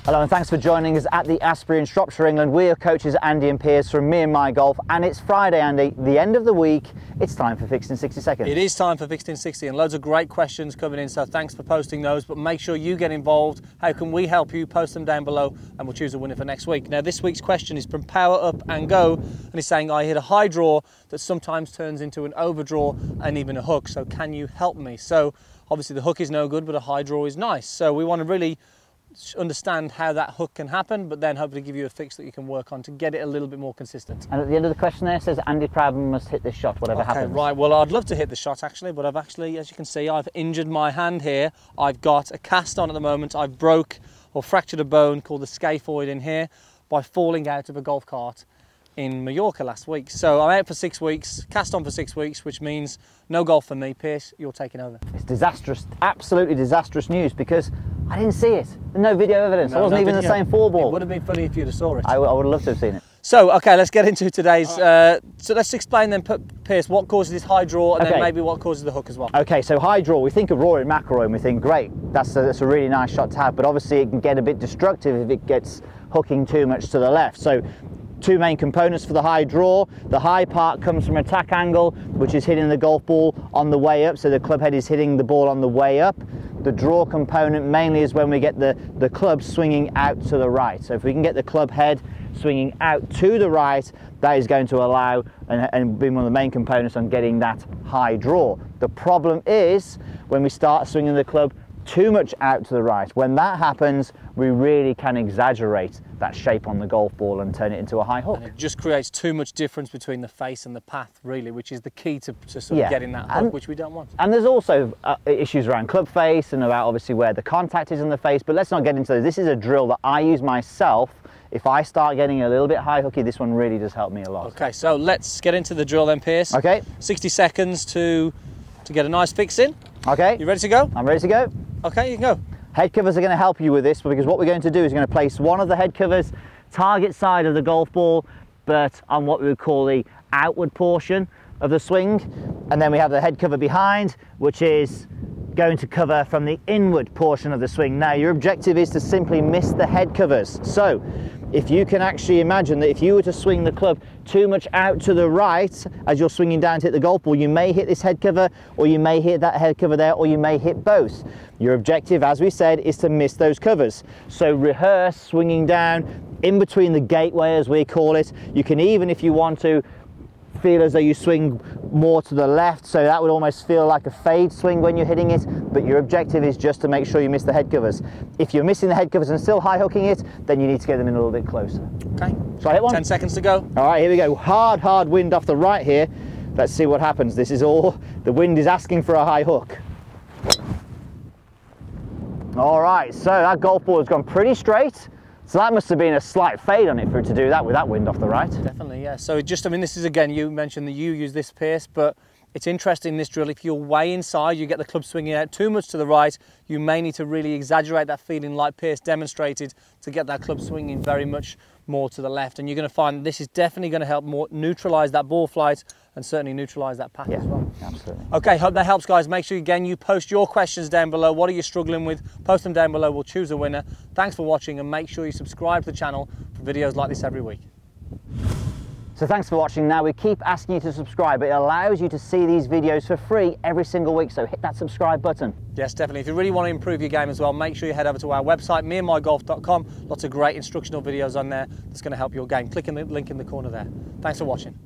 Hello and thanks for joining us at the Asbury in Shropshire, England. We are coaches Andy and Piers from Me and My Golf, and it's Friday, Andy, the end of the week. It's time for Fixed in 60 Seconds. It is time for Fixed in 60, and loads of great questions coming in, so thanks for posting those, but make sure you get involved. How can we help you? Post them down below and we'll choose a winner for next week. Now this week's question is from Power Up and Go, and he's saying, I hit a high draw that sometimes turns into an overdraw and even a hook, so can you help me? So obviously the hook is no good, but a high draw is nice, so we want to really understand how that hook can happen, but then hopefully give you a fix that you can work on to get it a little bit more consistent. And at the end of the question there says Andy Proudman must hit this shot, whatever happens. Right, well I'd love to hit the shot actually, but I've actually, as you can see, I've injured my hand here. I've got a cast on at the moment. I've broke or fractured a bone called the scaphoid in here by falling out of a golf cart in Mallorca last week. So I'm out for 6 weeks, cast on for 6 weeks, which means no golf for me. Piers, you're taking over. It's disastrous, absolutely disastrous news, because I didn't see it. No video evidence. No, I wasn't even video. the same four ball. It would have been funny if you'd have saw it. I would have loved to have seen it. So, okay, let's get into today's, so let's explain then, Piers, what causes this high draw, and then maybe what causes the hook as well. Okay, so high draw, we think of Rory McIlroy and we think, great, that's a really nice shot to have, but obviously it can get a bit destructive if it gets hooking too much to the left. So, two main components for the high draw. The high part comes from attack angle, which is hitting the golf ball on the way up, so the club head is hitting the ball on the way up. The draw component mainly is when we get the club swinging out to the right. So if we can get the club head swinging out to the right, that is going to allow and be one of the main components on getting that high draw. The problem is when we start swinging the club too much out to the right. When that happens, we really can exaggerate that shape on the golf ball and turn it into a high hook. And it just creates too much difference between the face and the path, really, which is the key to sort of getting that hook, which we don't want. And there's also issues around club face and about obviously where the contact is in the face, but let's not get into those. This is a drill that I use myself. If I start getting a little bit high hooky, this one really does help me a lot. Okay, so let's get into the drill then, Piers. Okay. 60 seconds to get a nice fix in. Okay. You ready to go? I'm ready to go. Okay, you can go. Head covers are going to help you with this, because what we're going to do is we're going to place one of the head covers target side of the golf ball, but on what we would call the outward portion of the swing, and then we have the head cover behind, which is going to cover from the inward portion of the swing. Now your objective is to simply miss the head covers. So if you can actually imagine that if you were to swing the club too much out to the right as you're swinging down to hit the golf ball, you may hit this head cover, or you may hit that head cover there, or you may hit both. Your objective, as we said, is to miss those covers. So rehearse swinging down in between the gateway, as we call it. You can even, if you want to, feel as though you swing more to the left, so that would almost feel like a fade swing when you're hitting it, but your objective is just to make sure you miss the head covers. If you're missing the head covers and still high hooking it, then you need to get them in a little bit closer. Okay. Shall I hit one? 10 seconds to go. All right, here we go. Hard wind off the right here. Let's see what happens. This is all, the wind is asking for a high hook. All right, so that golf ball has gone pretty straight. So that must have been a slight fade on it for it to do that with that wind off the right. Definitely, yeah. So just, I mean, this is, again, you mentioned that you use this, Piers, but it's interesting, this drill, if you're way inside, you get the club swinging out too much to the right, you may need to really exaggerate that feeling like Piers demonstrated to get that club swinging very much more to the left. And you're going to find this is definitely going to help more neutralise that ball flight and certainly neutralise that path as well. Absolutely. Okay, hope that helps, guys. Make sure, again, you post your questions down below. What are you struggling with? Post them down below. We'll choose a winner. Thanks for watching, and make sure you subscribe to the channel for videos like this every week. So thanks for watching. Now we keep asking you to subscribe. It allows you to see these videos for free every single week, so hit that subscribe button. Yes, definitely. If you really want to improve your game as well, make sure you head over to our website, meandmygolf.com. Lots of great instructional videos on there that's going to help your game. Click on the link in the corner there. Thanks for watching.